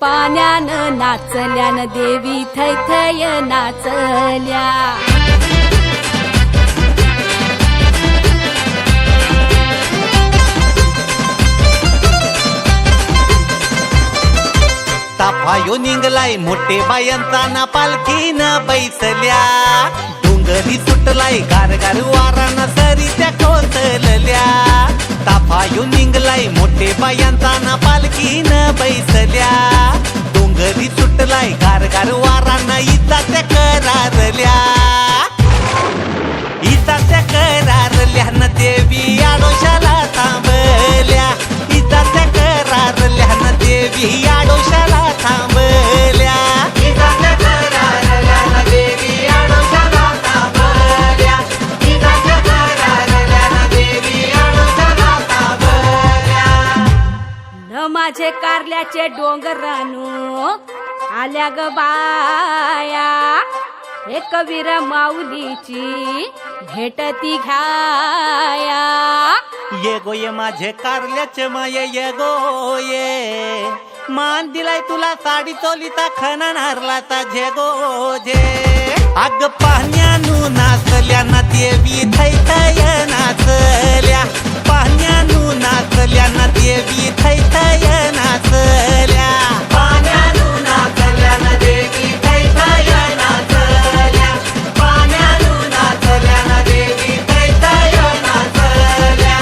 पाण्यानं नाचल्यान देवी थैथय नाचल्या। ताफायो निघलाय मोठे बायांचा ना पालखीनं बैसल्या। डोंगरी सुटलाय गारगार वाराना सरी त्या कोसलल्या। ताफायो निघलाय मोठे बायांचा ना पालखीनं बैसल्या। डोंगरी सुटलाय गारगार वाराना इता त्या करारल्या। इता त्या करारल्या न देवी आडोशाला थांबल्या। इता त्या करारल्या न देवी आडोशाला थांबल्या। इता त्या करारल्या न देवी आडोशाला थांबल्या। इता त्या करारल्या न देवी आडोशाला थांबल्या। न माझे कारल्याचे डोंगरानू आल्या ग बाया। एक वीर माऊलीची भेटती घ्याया। ये गो ये माझे कारल्याचे माये ये गो ये। मान दिलाय तुला साडी चोलीचा खणा नारलाचा झे गो झे। अग पाहण्यानू नाचल्या ना देवी थैथय नाचल्या। पाहण्यानू नाचल्या ना देवी थैथय नाचल्या। पाहण्यानू नाचल्या ना देवी थैथय नाचल्या। पाहण्यानू नाचल्या ना देवी थैथय नाचल्या।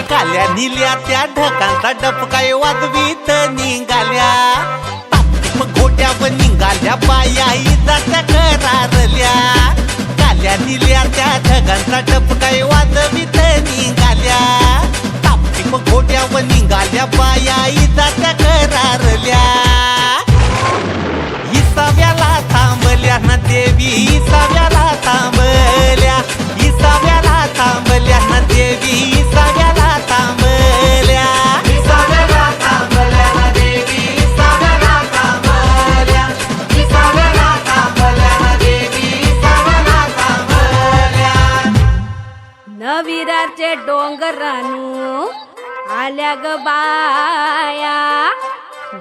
काल्या निल्या त्या ढकांचा डबकाय वाजवीत निघाल्या। तापटीप घोट्यावर निघाल्या बाया इजाच्या करारल्या। काल्या निल्या त्या ढगांचा डबकाय वाजवीत निघाल्या। तापटीप घोट्यावर निघाल्या बाया इजाच्या करारल्या। इसाव्याला थांबल्या ना देवी इसाव्याला थांबल्या। इसाव्याला थांबल्या ना देवी इसाव्याला थांबल्या। इसाव्याला थांबल्या ना देवी इसाव्याला थांबल्या। इसाव्याला थांबल्या ना देवी इसाव्याला थांबल्या। नविराचे डोंगरानू आल्या ग बाया।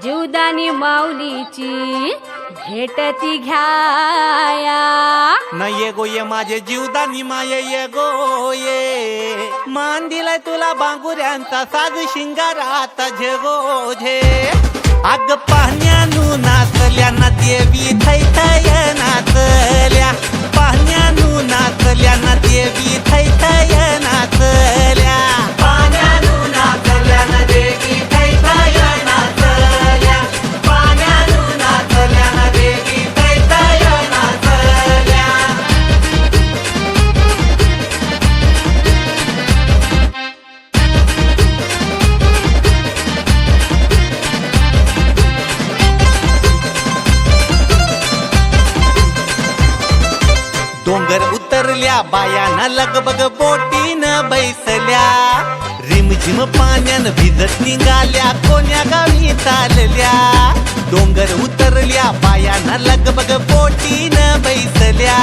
जीवदानी माऊलीची भेटती घ्याया। न ये गो ये माझे जीवदानी माये ये गो ये। मान दिलाय तुला बांगुऱ्यांचा साज शिंगाराचा झे गो झे। अग पाहण्यानू नाचल्या ना देवी थैथय नाचल्या। पाहण्यानू नाचल्या ना देवी थैथय नाचल्या। पाहण्यानू नाचल्या ना देवी थैथय नाचल्या। पाहण्यानू नाचल्या ना देवी थैथय नाचल्या। डोंगर उतरल्या बायाना लगबग बोटीनं बैसल्या। रिमझिम पाण्यानं भिजत निघाल्या कोण्या गावी चालल्या। डोंगर उतरल्या बायाना लगबग बोटीनं बैसल्या।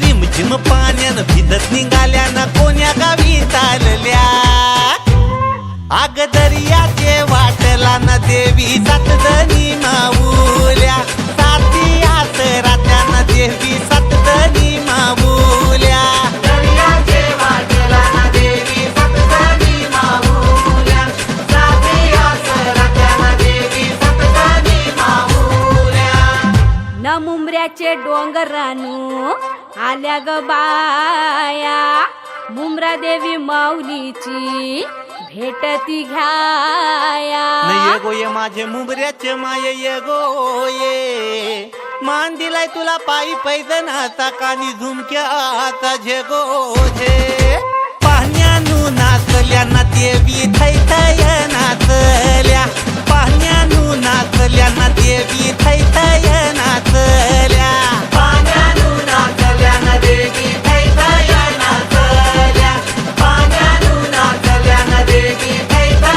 रिमझिम पाण्यानं भिजत निघाल्या ना कोण्या गावी चालल्या। आग दर्याचे वाटला ना देवी सातजणी माऊल्या। साती आसरात्या ना देवी सातजणी माऊल्या। दर्याचे वाटला ना देवी सातजणी माऊल्या। साती आसरात्या ना देवी सातजणी माऊल्या। न मुंबऱ्याचे डोंगरानू आल्या ग बाया। मुंब्रा देवी माऊलीची भेटती घ्याया। न ये गो ये माझे मुंबऱ्याचे माये ये गो ये। मान दिलाय तुला पायी पैदनाचा कानी झुमक्याचा झे गो झे। पाहण्यानू नाचल्या ना देवी थैथय नाचल्या। पाहण्यानू नाचल्या ना देवी थैथय नाचल्या। पाहण्यानू नाचल्या ना देवी थैथय नाचल्या। पाहण्यानू नाचल्या ना देवी थैथय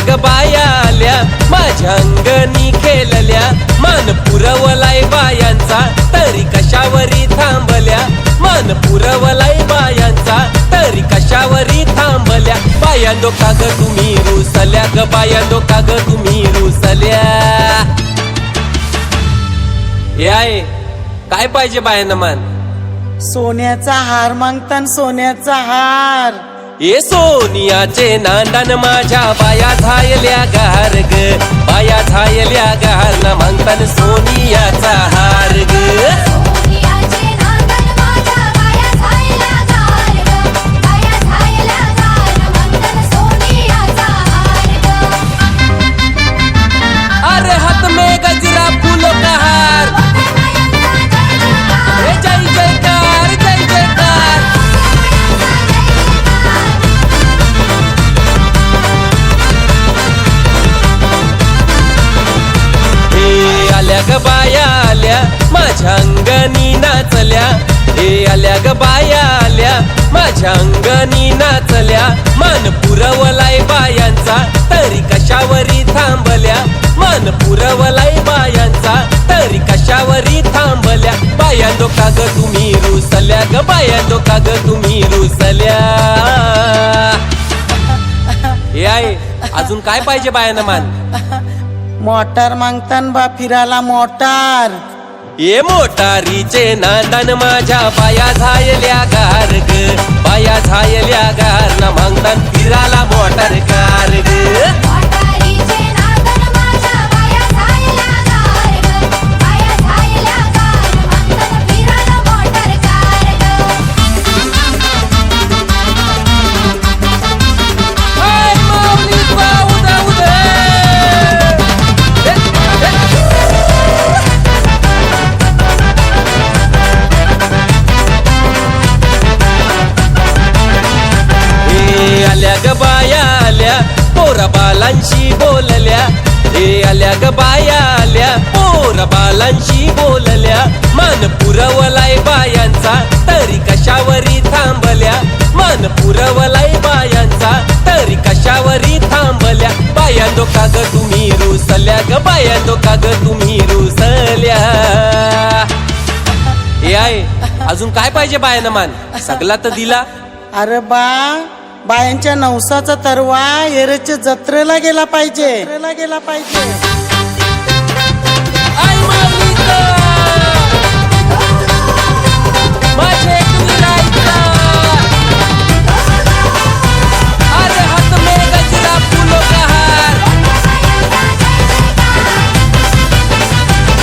ग बाया आल्या माझ्या अंगणी खेळल्या मान पुरवलाय बायांचा तरी कशावरी थांबल्या मान पुरवलाय बायांचा तरी कशावरी थांबल्या बायांनो का ग तुम्ही रुसल्या ग बायांनो का ग तुम्ही रुसल्या हे आहे काय पाहिजे बायांना मान सोन्याचा हार मागतान सोन्याचा हार ए सोनियाचे नांदन माझ्या बाया झायल्या गार ग बाया झायल्या गार ना मागतान सोनियाचा हार ग सोनियाचे नांदन माझ्या बाया झायल्या गार ग बाया झायल्या गार मंगल सोनियाचा हार ग अरे हाथ में गजरा फूलों का हार ए जय जयकार जय जयकार हे आल्या ग बाया आल्या माझ्या अंगणी नाचल्या हे आल्या ग बाया आल्या माझ्या अंगणी नाचल्या मान पुरवलाय बायांचा तरी कशावरी थांबल्या मान पुरवलाय बायांचा तरी कशावरी थांबल्या बायांनो का ग तुम्ही रुसल्या ग बायांनो का ग तुम्ही रुसल्या हे आहे अजून काय पाहिजे बायांना मान मोटार मागतान बा फिराला मोटार ये मोटारीचे नांदन माझ्या बाया झायल्या गार ग बाया झायल्या गार ना मागतान फिराला मोटार गार ग मोटारीचे नांदन माझ्या बाया झायल्या गार ग बाया झायल्या गार मंगल फिराला मोटार कार हाय माऊली उदा उदा हे आल्या ग बाया आल्या पोरा बालांशी बोलल्या हे आल्या ग बाया आल्या पोरा बालांशी बोलल्या मान पुरवलाय बायांचा तरी कशावरी थांबल्या मान पुरवलाय बायांचा तरी कशावरी थांबल्या बायांनो का ग तुम्ही रुसल्या ग बायांनो का ग तुम्ही रुसल्या हे आहे अजून काय पाहिजे बायांना मान सगळा तर दिला अरे बा बायांच्या नवसाचा तरवा एरेच्या जत्रेला गेला पाहिजे आई माऊलीचा माझे कुणाईचा अरे हाथ में गजरा फूलों का हार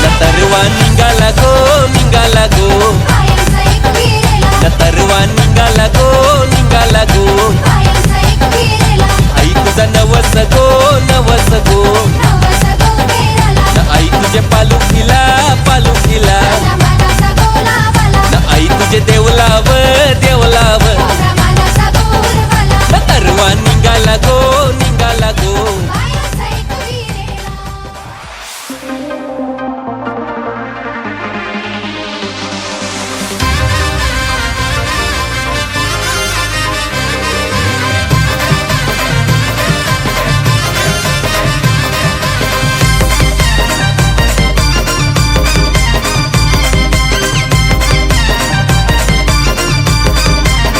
न तरवा निघाला गो बायांचा एक फिरेला न तरवा निघाला गो बायांचा एक फिरेला आई तुझा नवस गो नवस गो फिरेला न आई तुझे पालुखीला माझ्या मनाचा गोलावाला न आई तुझे देवलाव माझ्या मनाचा गोलावाला न तरवा निघाला गो बायांचा एक फिरेला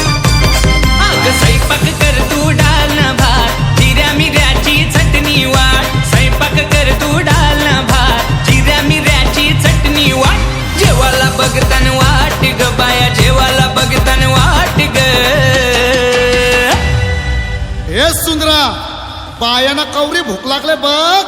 अगं स्वयंपाक कर तू डाल ना भात जिऱ्या मिऱ्याची चटणी वाट स्वयंपाक कर तू डाल ना भात जिऱ्या मिऱ्याची चटणी वाट जेवाला बघतान वाट ग बाया जेवाला बघतान वाट ग हे सुंदरा बायाना कवरी भूक लागले बघ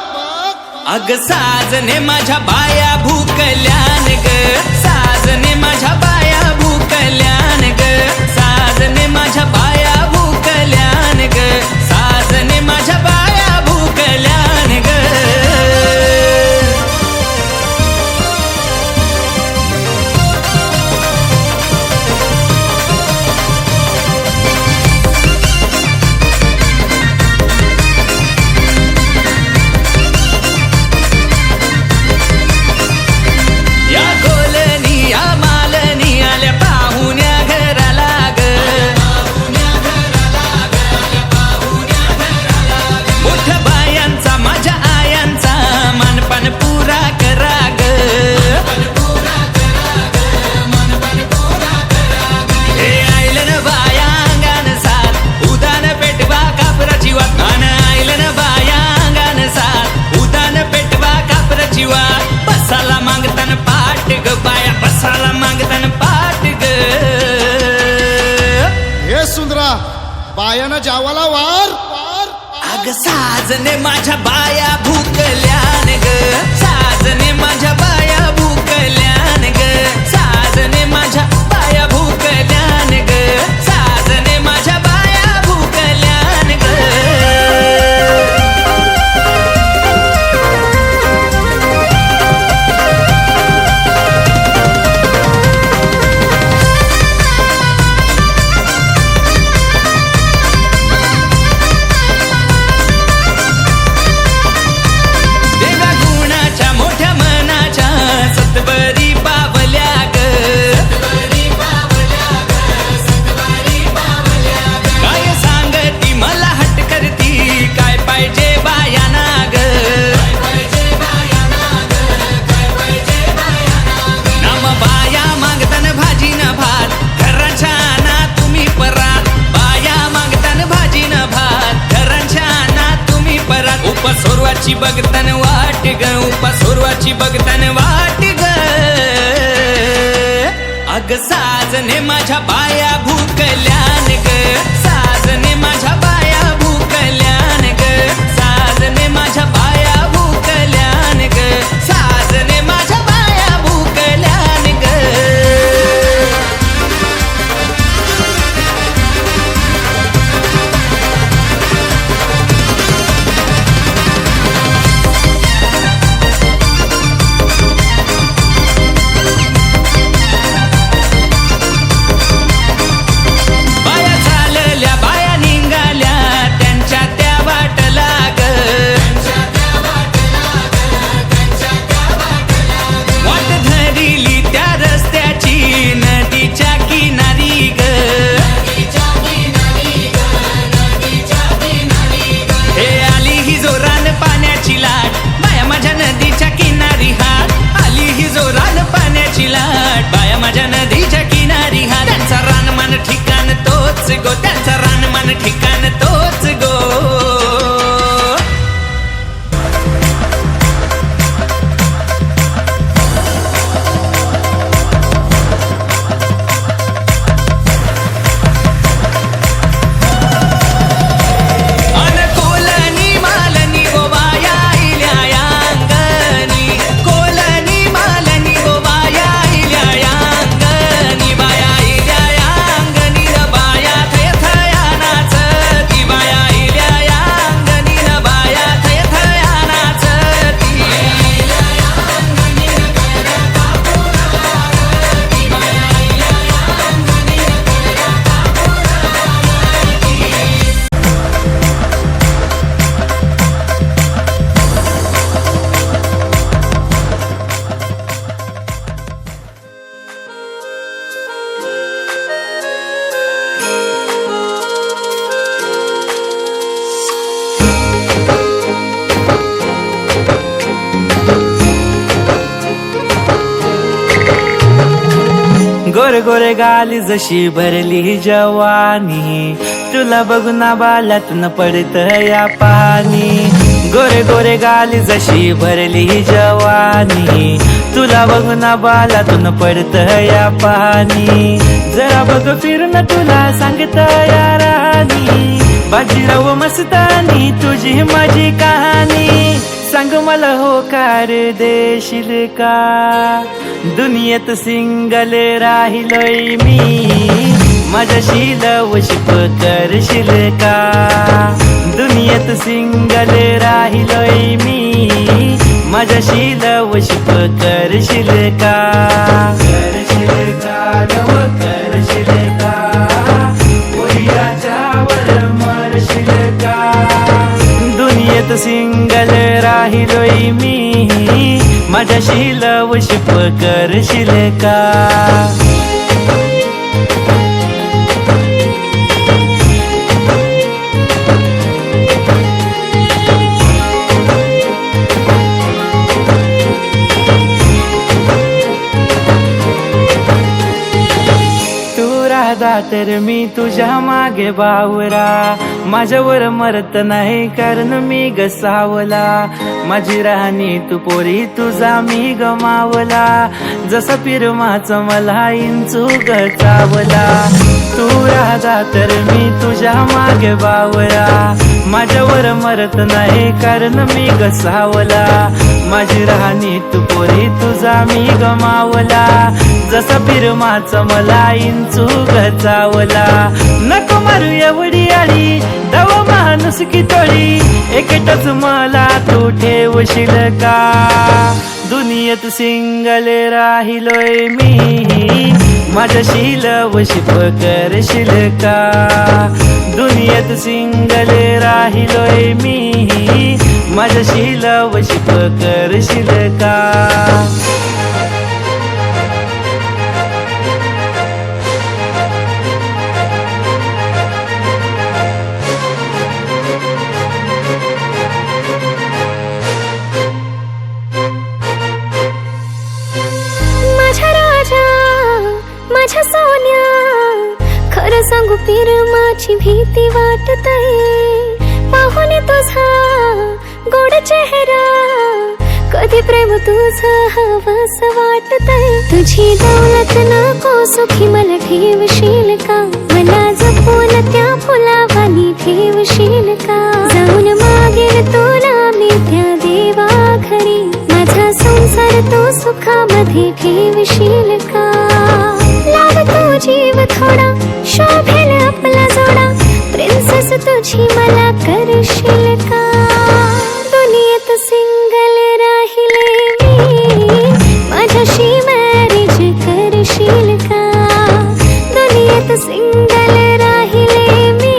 अग साजने माझ्या बाया भूकल्यान ग साजने माझ्या बाया भूकल्यान ग साजने माझ्या बाया भूकल्यान ग साजने माझ्या बाया भूकल्यान ग या गोलनी या मालनी बायानं जावाला वार अग साजने माझ्या बाया भूकल्यान ग साजने माझ्या बाया भूकल्यान ग साजने माझ्या बाया भूकल्यान ग साजने माझ्या बाया भूकल्यान ग देवा गुणाच्या मोठ्या मनाच्या सतबरी पावल्या ग काय सांगती मला हट करती काय पाहिजे बायाना ग नाम बाया मागतान भाजी न भात घराच्या ना तुम्ही परात बाया मागतान भाजी न भात घराच्या ना तुम्ही परात उपसोरवाची बघतान वाट ग उपसोरवाची बघतान वाट ग अग साजने माझ्या बाया भूकल्यान ग साजने माझ्या बाया भूकल्यान ग साजने माझ्या बाया भूकल्यान ग साजने माझ्या बाया भूकल्यान ग बाया चालल्या बाया निघाल्या त्यांच्या त्या वाटला ग वाट धरिली त्या रस्त्याची नदीच्या किनारी ग हे आली ही जोरान पाण्याची लाट बाया माझ्या नदीच्या किनारी हात आली ही जोरान पाण्याची लाट बाया माझ्या नदीच्या किनारी हात त्यांचा रानमान ठिकाण तोच गो त्यांचा रानमान ठिकाण तोच गो अन कोलनी मालनी गो बाया इल्या अंगणी कोलनी मालनी गो बाया इल्या अंगणी बाया इल्या अंगणी न बाया थय थया नाचती बाया इल्या अंगणी न बाया थय थया नाचती गोरे गोरे गाली जशी भरली जवानी तुला बघून बाल्यातून पडत या पाणी गोरे गोरे गाली जशी भरली जवानी तुला बघून बाल्यातून पडत या पाणी जरा बघ फिरून तुला सांगत या राणी बाजीराव मस्तानी तुझी माझी कहाणी सांग मला होकार देशील का दुनियेत सिंगल राहिलोय मी माझ्याशी लवशिप करशील का दुनियेत सिंगल राहिलोय मी माझ्याशी लवशिप करशील का करशील का लव करशील का पोरीच्यावर मरशील का दुनियेत सिंगल राहिलोय मी माझ्याशी लवशिप करशील का राधा तर मी तुझ्या मागे बावरा, माझ्यावर मरत नाही कारण मी गसावला, माझी राहणी तू पोरी तुझा मी गमावला, जसा पिरमाचा मला इंचू गचावला. तू राधा तर मी तुझ्या मागे बावरा, माझ्यावर मरत नाही कारण मी गसावला, माझी राहणी तू पोरी तुझा मी गमावला, जसा पिरमाचा मला इंचू गचावला. नको मारू एवढी आळी दव माणूस की तोळी, एकटच मला तू ठेवशील का, दुनियेत सिंगल राहिलोय मी, माझ्याशी लवशिप करशील का, दुनियेत सिंगल राहिलोय मी, माझ्याशी लवशिप करशील का. माझ्या राजा माझ्या सोन्या, खरं सांगू पिरमाची भीती वाटतंय, पाहून तुझा गोड चेहरा, कधी प्रेम तुझं हवस वाटतंय, तुझी दौलत नको सुखी मला ठेवशील का, मला जपून त्या फुलावानी ठेवशील का, जाऊन मागेल तुला मी त्या देवा घरी, माझा संसार तू सुखामध्ये ठेवशील का, लाव तू जीव थोडा शोभेल आपला जोडा, प्रिन्सेस तुझी मला करशील का, दुनियेत सिंगल राहिले मी, माझ्याशी मॅरेज करशील का, दुनियेत सिंगल राहिले मी,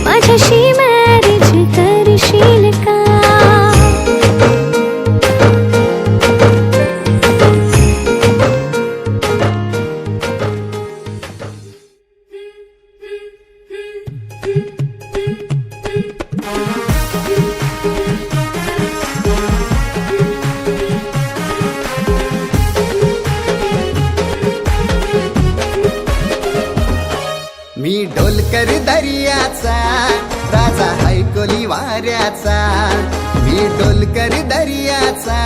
माझ्याशी मॅरेज करशील का. मी डोलकर दर्याचा राजा हैकोली वाऱ्याचा, मी डोलकर दर्याचा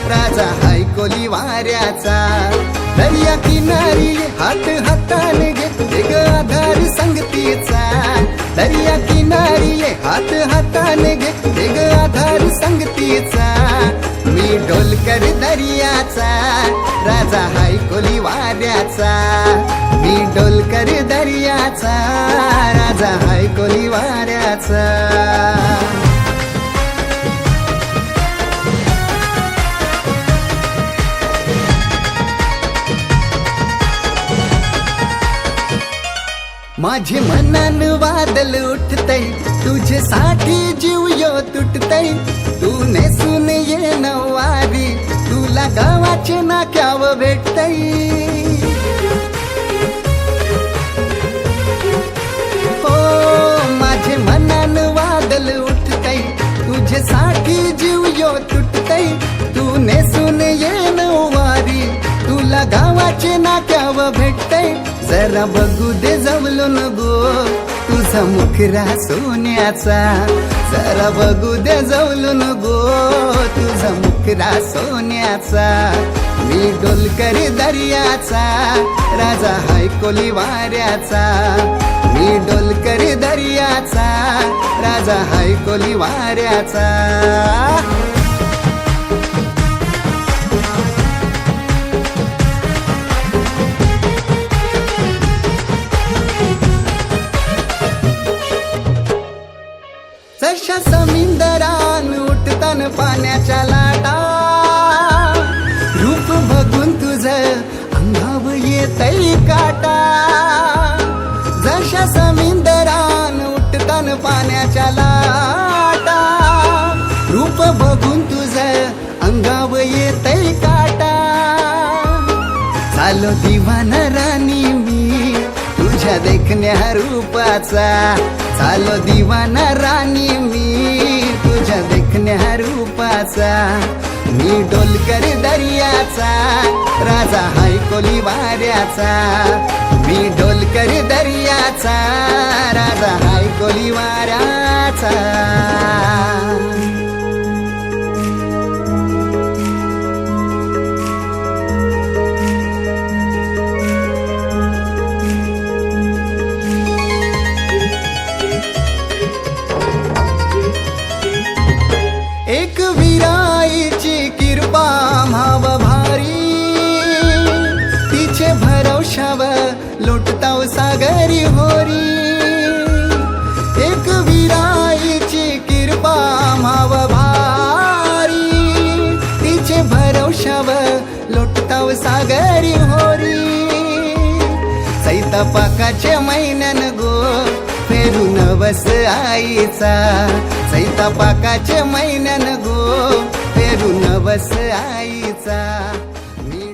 राजा हैकोली वाऱ्याचा, दर्या किनारी हात हाताने घेते ग आधार संगतीचा, दर्या किनारी हात हाताने घेते ग आधार संगतीचा, मी डोलकर दर्याचा राजा हैकोली वाऱ्याचा, मी डोलकर दर्याचा राजा हैकोली वाऱ्याचा. माझे मनान वादल उठतय, तुझ्यासाठी जीव यो तुटतय, तू नेसून ये नवारी, तुला गावाचे नाक्याव भेटतय, हो माझे मनान वादल उठतय, तुझ्यासाठी जीव यो तुटतय, तू नेसून ये नवारी, तुला गावाचे नाक्याव भेटतय, जरा बघू दे जवलून गो तुझा मुखरा सोन्याचा, जरा बघू दे जवलून गो तुझा मुखरा सोन्याचा, मी डोलकर दर्याचा राजा हैकोली वाऱ्याचा, मी डोलकर दर्याचा राजा हैकोली वाऱ्याचा. जशा समुद्रान उठतान पाण्याच्या लाटा, रूप बघून तुझं अंगाव येतय काटा, जशा समुद्रान उठतान पाण्याच्या लाटा, रूप बघून तुझं अंगाव येतय काटा, चालो दिवाना राणी मी तुझ्या देखण्या रूपाचा, चालो दिवाना राणी मी तुझ्या देखण्या रूपाचा, मी डोलकर दर्याचा राजा हैकोली वाऱ्याचा, मी वाऱ्याचा राजा हाय कोली वाऱ्याचा एक विराईची कृपा भाव भारी तिचे भरवशाव लोटताव सागरी होरी एक विराईची कृपा भाव भारी तिचे भरवशाव लोटताव सागरी होरी सैतापाकाचे महिन्यान गो फेरून बस आईचा सैतापाकाचे महिन्यान गो फेरून बस आईचा मी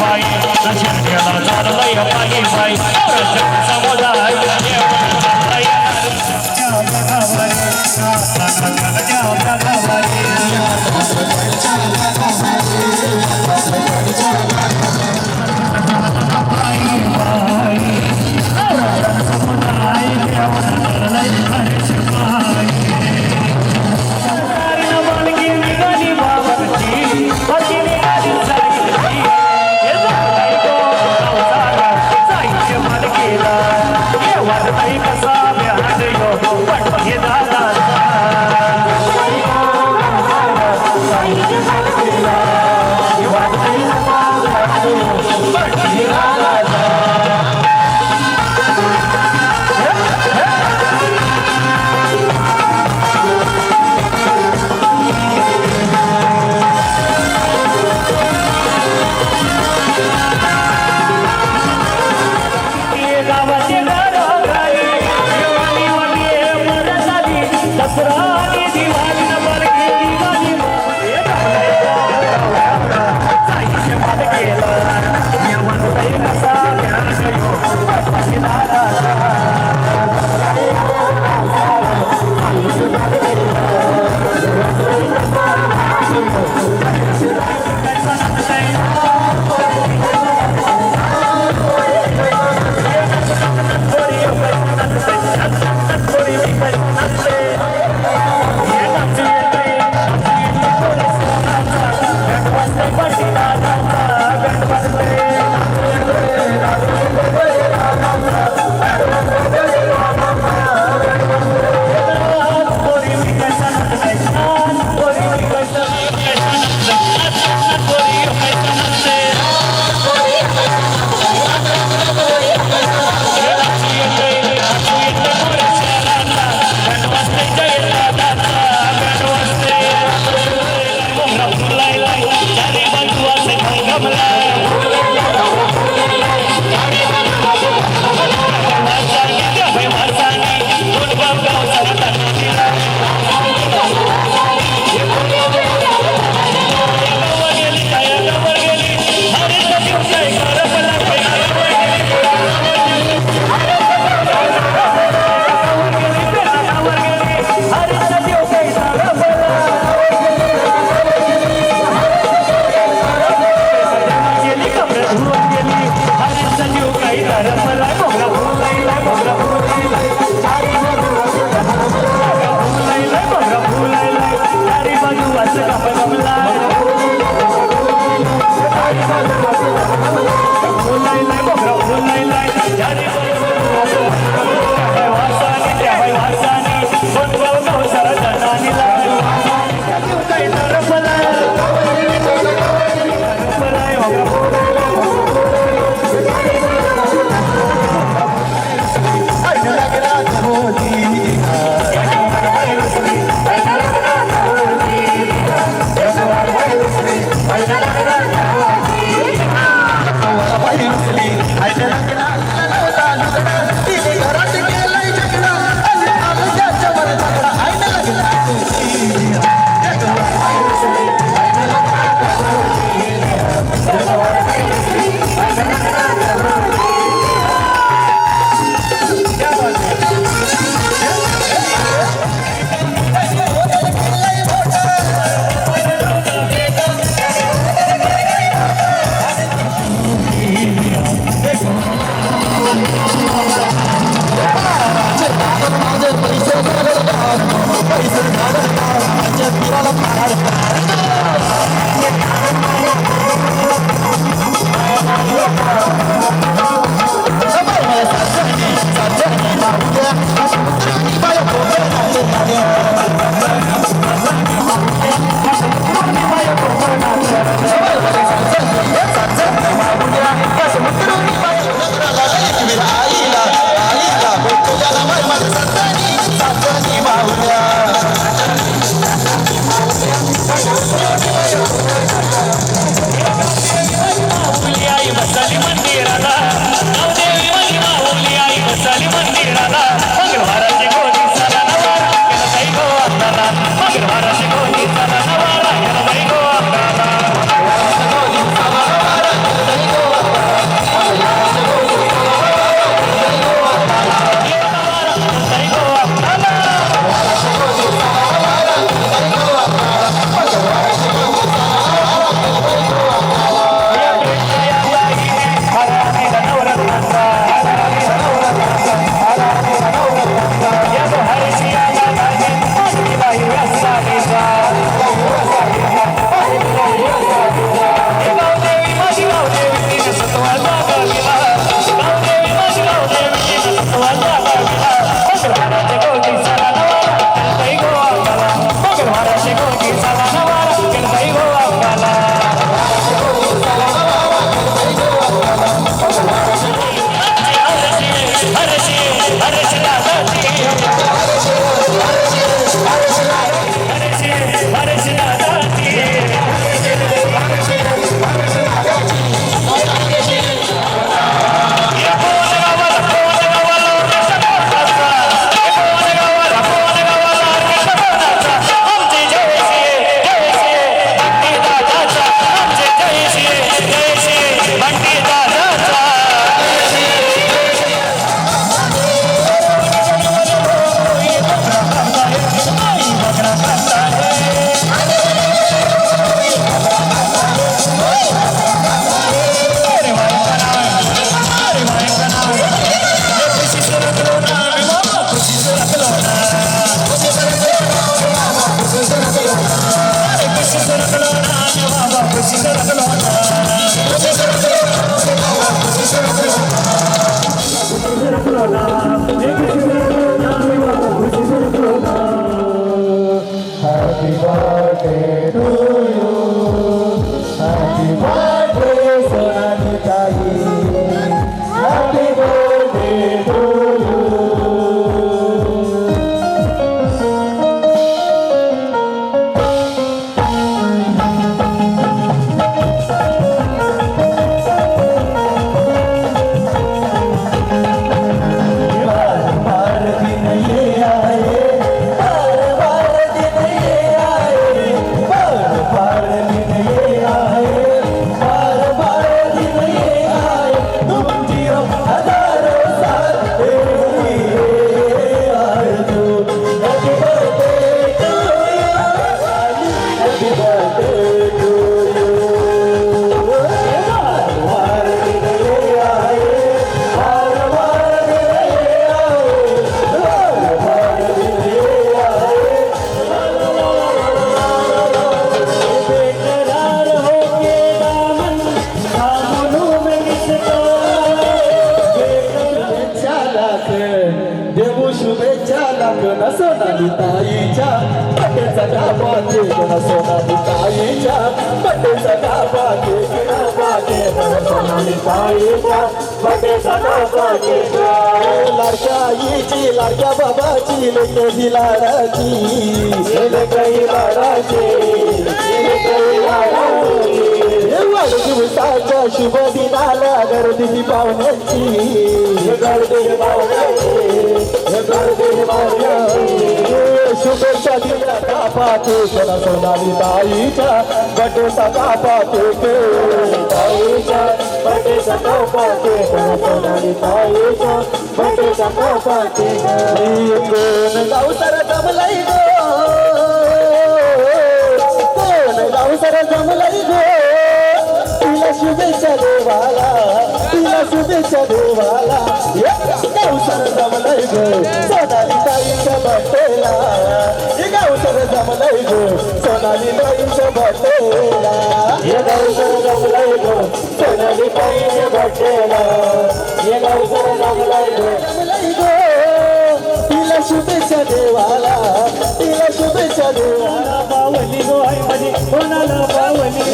बाई शिरण्याला चाललंय पायी बाई समुदाय Come on. सोनाली ताईच्या पटेचा डाबा केला सोनाली ताईच्या पटेचा डाबा केला सोनाली ताईच्या पटेचा डाबा केला लाडक्या आईची लाडक्या बाबाची लेकरी लाडाची लेकरी लाडाची लेकरी लाडाची वाढदिवसाच्या शुभ दिनाला गर्दी पाहुण्याची गर्दी पाहुण्याची गर्दी पाहुण्याची शुभेच्छा दिल्या कापाते सणा सोनाली ताईच्या बटेचा कापाते ताईच्या बटेचा कापाते सणा सोनाली ताईच्या बटेचा कापाते कोण गाव तर जमलाई गो कोण गाव तर जमलाई गो तिला शुभेच्छा देवाला तिला शुभेच्छा देवाला गावसर जमलंय गो सोनाली ताईच्या बटेला गावसर जमलंय गो सोनाली ताईच्या बटेला गावसर जमलंय गो सोनाली ताईच्या बटेला गावसर जमलंय गो तिला शुभेच्छा देवाला तिला शुभेच्छा देवाला बावली गो आई मध्ये कोणाला बावली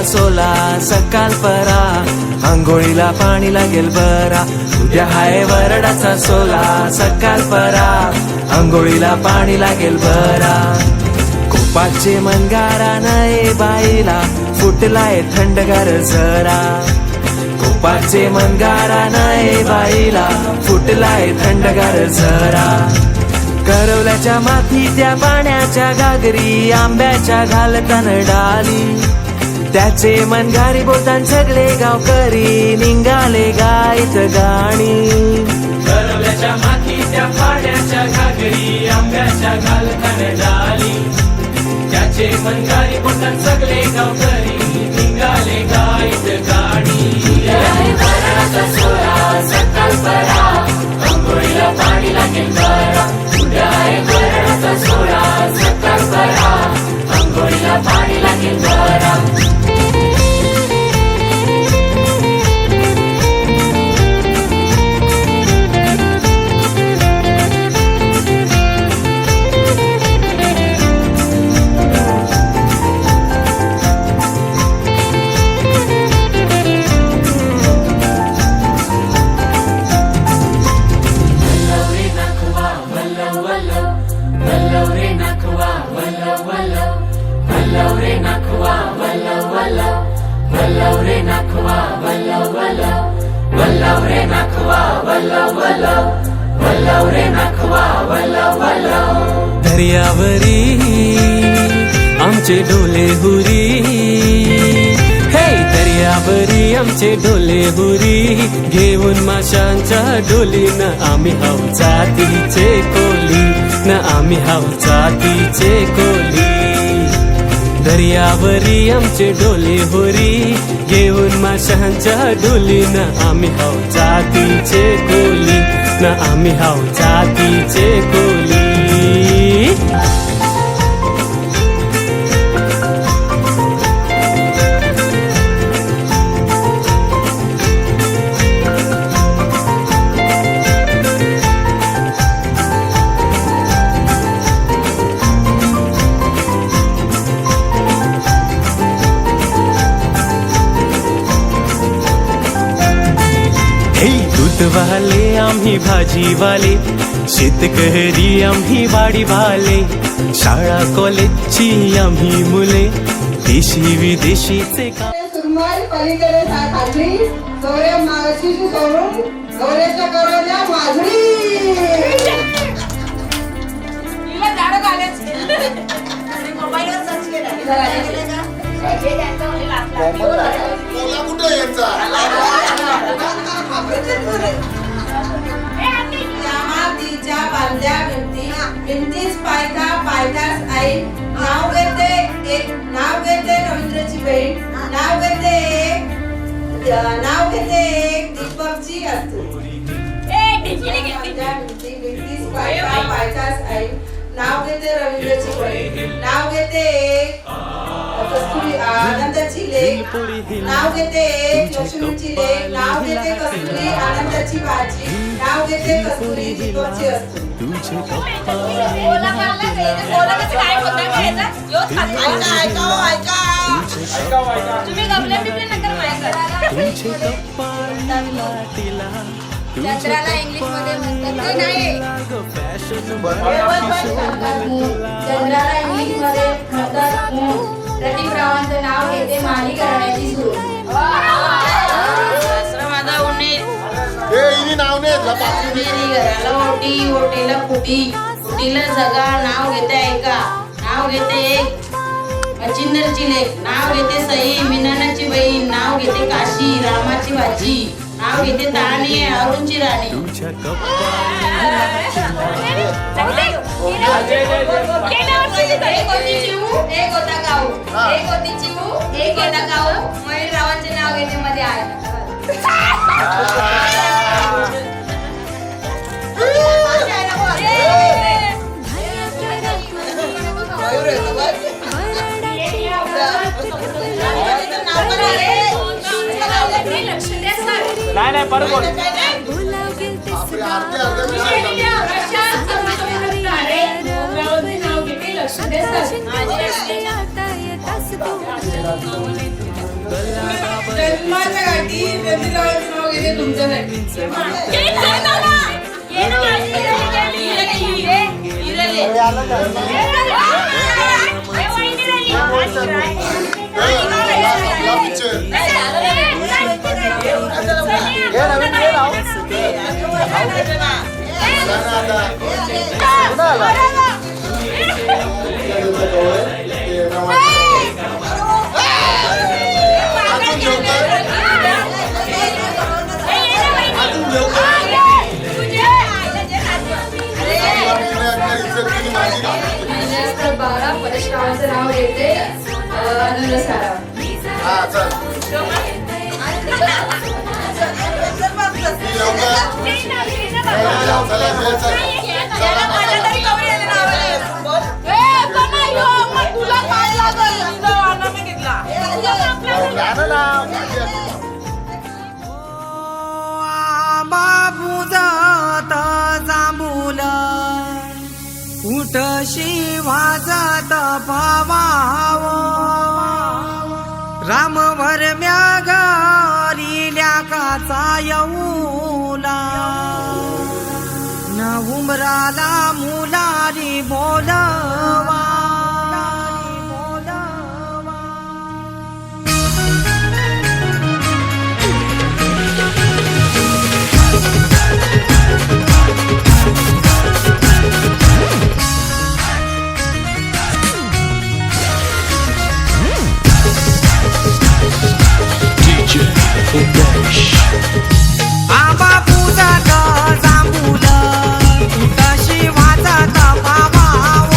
सोला सकाळ परा आंघोळीला पाणी लागेल बरा उद्या हाय वरडाचा सोला सकाळ परा आंघोळीला पाणी लागेल बरा कोपाचे मनगारा नये बाईला फुटलाय थंडगार जरा कोपाचे मनगारा नये बाईला फुटलाय थंडगार जरा करवल्याच्या माथी त्या पाण्याच्या घागरी आंब्याच्या घालतान डाली त्याचे मनगारी बोलतान सगळे गावकरी निघाले गायत गाणी करवल्याच्या माथी त्या पाण्याच्या घागरी आंब्याच्या घालतान डाली त्याचे मनगारी बोलतान सगळे गावकरी निघाले गायत गाणी सकाळ परा आंघोळीला पाणी लागेल बरा उद्या आहे वरडाचा सोळा सकाळ परा आंघोळीला पाणी लागेल बरा दर्यावरी आमचे डोले हुरी हे दर्यावरी आमचे डोले हुरी घेऊन माशांच्या डोलीनं आम्ही हाव जातीचे कोली न आम्ही हाव जातीचे कोली दर्यावरी आमचे डोले होरी घेऊन माशांच्या डोलीनं आम्ही हाव जातीचे कोली न आम्ही हाव जातीचे कोली दूधवाले आम्ही भाजीवाले शेतकरी आम्ही वाडीवाले शाळा कॉलेजची आम्ही मुले देशी विदेशीचे सुरमई पलीकडे खाली गौऱ्या मागाशी सोडून गौऱ्याच्या करोल्या माधुरी तिच्या बांधल्या भिंतीस पायतास आई नाव घेते रवींद्रची बहीण नाव घेते दीपकची असते भिंतीस पायतास आई नाव घेते रवींद्रची बहीण नाव घेते कस्तुरी आनंदाची लेख नाव घेते लक्ष्मीची लेख नाव घेते कस्तुरी आनंदाची भाजी नाव घेते कस्तुरी दीपकची असते चंद्राला इंग्लिश मध्ये म्हणतात नाही चंद्राला इंग्लिश मध्ये म्हणतात प्रतीक रावांचं नाव घेते माली करण्याची सुरू माझा घराला ओटी ओटीला फुटी फुटीला जगा नाव घेते ऐका नाव घेते एक मच्छिंदरची लेख नाव घेते सई मिनानाची बहीण नाव घेते काशी रामाची भाजी नाव घेते ताणी अरुणची राणी एक होता गाऊ मयूर रावांचे नाव घेते मध्ये आहे नाही बरोबर नाव घेते तुमच्यासाठी बारा परशुरामाचं नाव घेते आनंद सारा बाबूजात जांभूल उठशी वाजत भावाव रामवर म्यागारिल्या काचा येऊला न उमराला मुलारी बोलवा आबा पूजात जांभूल उठशी वाजत भावाव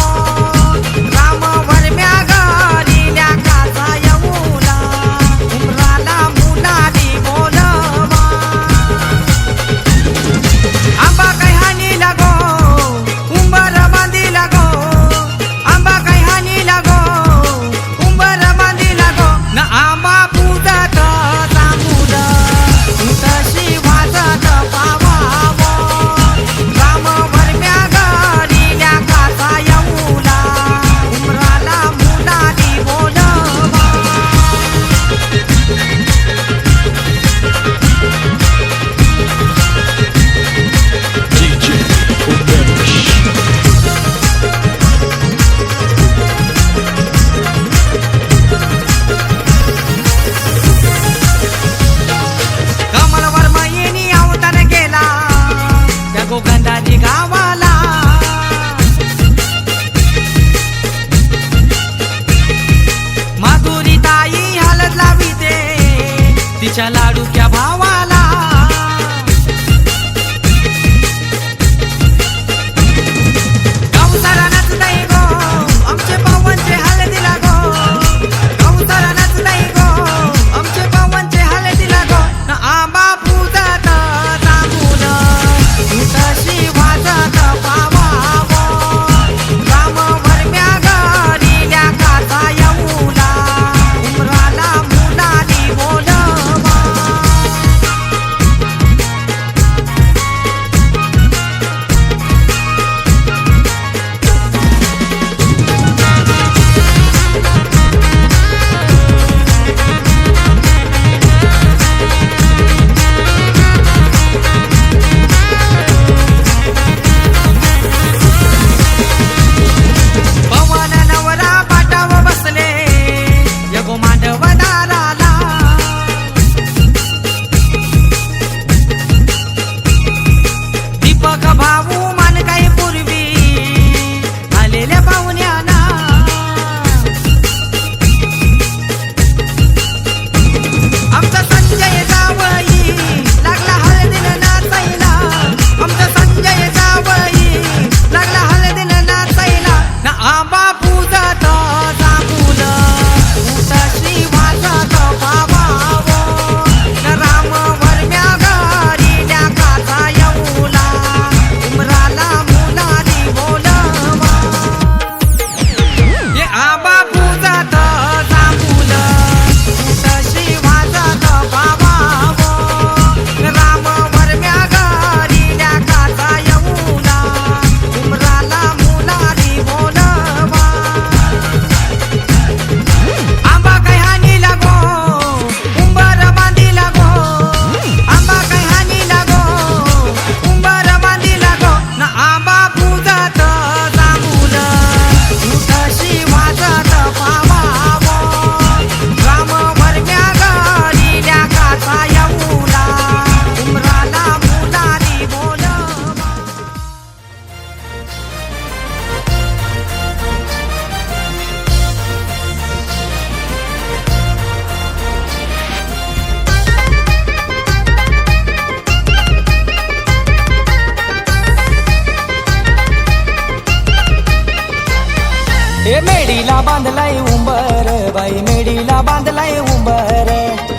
हे मेडीला बांधलाय उंबर बाई मेडीला बांधलाय उंबर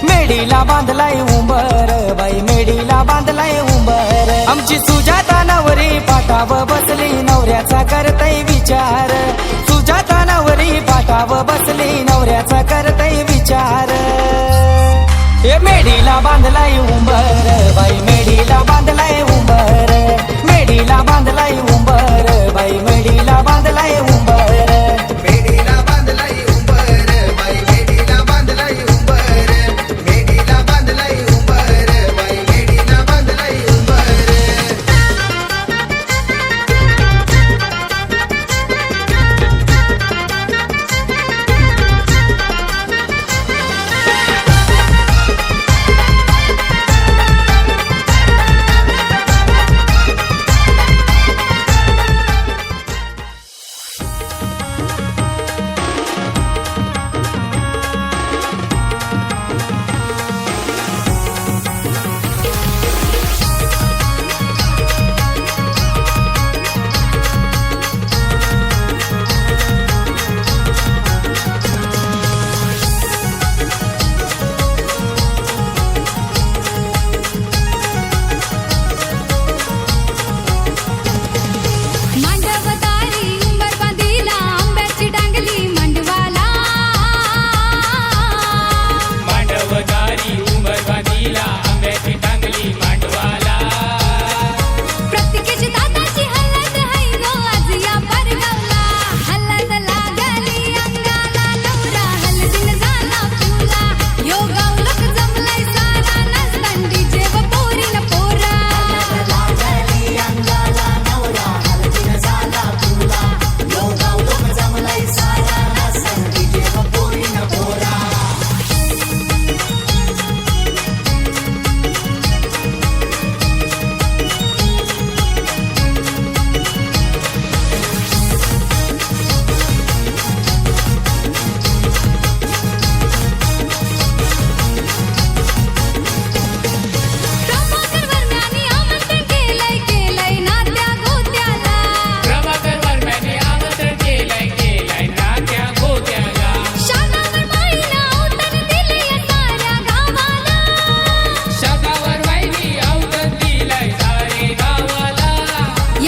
मेडीला बांधलाय उंबर बाई मेडीला बांधलाय उंबर आमची सुजाता नवरी पाटाव बसली नवऱ्याचा करतय विचार सुजाता नवरी पाटाव बसली नवऱ्याचा करतय विचार हे मेडीला बांधलाय उंबर बाई मेडीला बांधलाय उंबर मेडीला बांधलाय उंबर बाई मेडीला बांधलाय उंबर मेडीला बांधलाय उंबर बाई मेडीला बांधलाय उंबर मेडीला बांधलाय उंबर बाई मेडीला बांधलाय उंबर मांडवदारी उंबर बांधीला आंब्याची डांगली मांडवाला मांडवदारी उंबर बांधीला आंब्याची टांगली मांडवाला प्रत्येकाची दादाची हलत हाय गो आज या परगावला हलत लागली अंगाला नवरा हलदीन झाला फुला यो गावलक जमलाय सारा नसतांडी जेव पोरीला पोरा लागली अंगाला नवरा हलदीन झाला फुला यो गावलक जमलाय सारा नसतांडी जेव पोरीला पोरा प्रभाकर वर्म्यानी आमंत्रण केलंय नात्या गोत्याला प्रभाकर वर्म्याने आमंत्रण केलंय नात्या गोत्याला शादावर बाईला अवतरण दिलंय साऱ्या गावाला शतावर वाहिनी अवतरण दिलंय सारे गावाला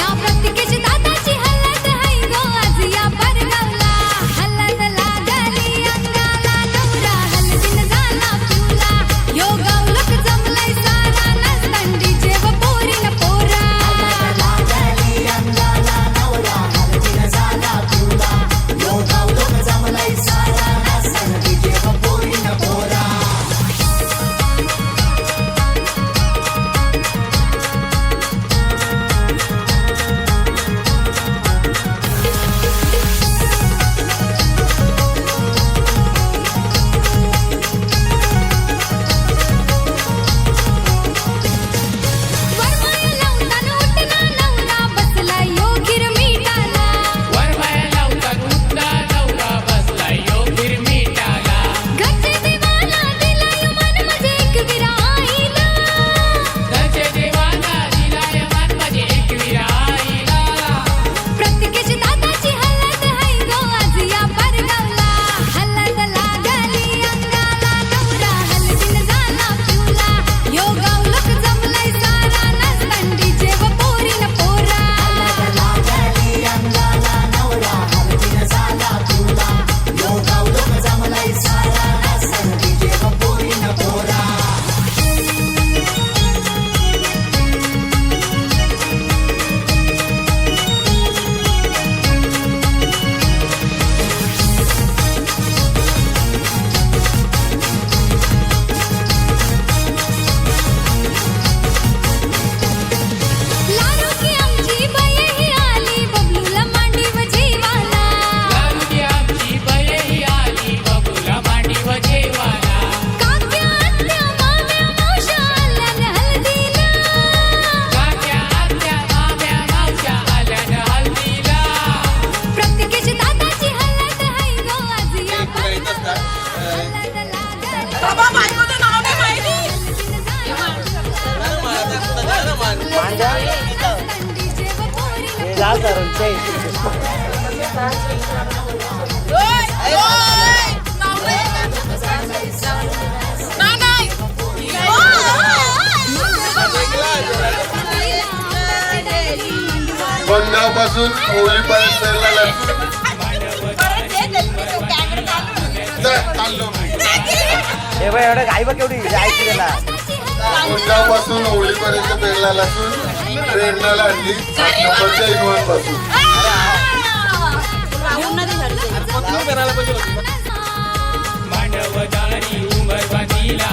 या प्रत्येकाची दादाची हलत हाय गो आज या परगावला हलत लागली अंगाला नवरा हलदीन झाला फुला यो गावलक जमलाय सारा नसतांडी जेव पोरीला पोरा लागली अंगाला नवरा हलदीन झाला फुला यो गावलक जमलाय सारा नसतांडी जेव पोरीला पोरा वरमाया लावताना उठना नवरा बसला यो गिरमिटाला वरमाया लावतात उठला नवरा बसलाय यो गिरमिटाला घरचे देवाला दिलाय मन माझे एक विराईला घरचे देवाला दिलाय मन माझे एक विराईला प्रत्येकाची दादाची हलत हाय गो आज या परगावला हलत लागली अंगाला नवरा हलदीन झाला फुला यो गावलक जमलाय सारा नसतांडी जेव पोरीला पोरा लागली अंगाला नवरा हलदीन झाला फुला यो गावलक जमलाय सारा नसतांडी जेव पोरीला पोरा लाडू की आमची बाई ही आली बबलूला मांडीव जेवाला लाडूची आमची बाई आली बबूला मांडीव जेवाला काक्या आत्या माम्या मावश्या आल्यान हळदीला काक्या आत्या माम्या मावश्या आल्यान हळदीला प्रत्येकाची दादाची हलत हाय गो आज या परगावला हलत लागली बाबा बायकोचं नाव नाही माहिती जा वनगावपासून होळीपर्यंत पेरला लसूण वनगावपासून होळीपर्यंत पेरला लसूण प्रेरणाला आणली 8 नंबरच्या इनवनपासून मांडवदारी उंबरवादीला